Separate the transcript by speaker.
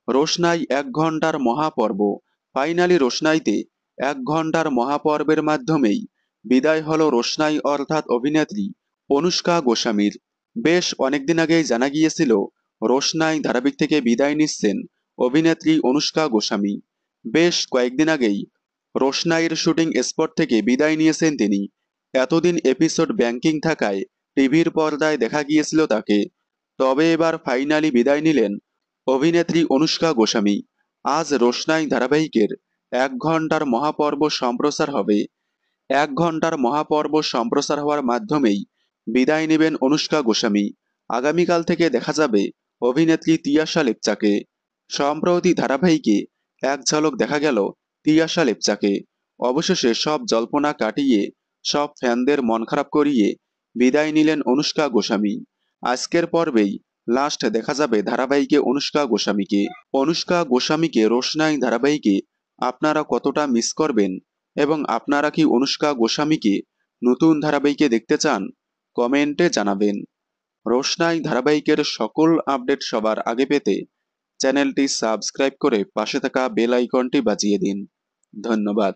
Speaker 1: রোশনাই ১ ঘণ্টার মহাপর্ব। ফাইনালি রোশনাইতে ১ ঘণ্টার মহাপর্বের মাধ্যমেই বিদায় হলো রোশনাই অর্থাৎ অভিনেত্রী অনুষ্কা গোস্বামীর। বেশ অনেকদিন আগেই জানা গিয়েছিল রোশনাই ধারাবাহিক থেকে বিদায় নিচ্ছেন অভিনেত্রী অনুষ্কা গোস্বামী। বেশ কয়েকদিন আগেই রোশনাইয়ের শুটিং স্পট থেকে বিদায় নিয়েছেন তিনি। এতদিন এপিসোড ব্যাংকিং থাকায় টিভির পর্দায় দেখা গিয়েছিল তাকে। তবে এবার ফাইনালি বিদায় নিলেন অভিনেত্রী অনুষ্কা গোস্বামী। আজ রোশনাই ধারাবাহিকের ১ ঘণ্টার মহাপর্ব সম্প্রচার হবে। ১ ঘণ্টার মহাপর্ব সম্প্রচার হওয়ার মাধ্যমেই বিদায় নেবেন অনুষ্কা গোস্বামী। আগামীকাল থেকে দেখা যাবে অভিনেত্রী তিয়াশা লেপচাকে। সম্প্রতি ধারাবাহিকে এক ঝলক দেখা গেল তিয়াশা লেপচাকে। অবশেষে সব জল্পনা কাটিয়ে, সব ফ্যানদের মন খারাপ করিয়ে বিদায় নিলেন অনুষ্কা গোস্বামী। আজকের পর্বেই লাস্ট দেখা যাবে ধারাবাহিকে অনুষ্কা গোস্বামীকে। অনুষ্কা গোস্বামীকে রোশনাই ধারাবাহিকে আপনারা কতটা মিস করবেন এবং আপনারা কি অনুষ্কা গোস্বামীকে নতুন ধারাবাহিকে দেখতে চান? কমেন্টে জানাবেন। রোশনাই ধারাবাহিকের সকল আপডেট সবার আগে পেতে চ্যানেলটি সাবস্ক্রাইব করে পাশে থাকা বেল আইকনটি বাজিয়ে দিন। ধন্যবাদ।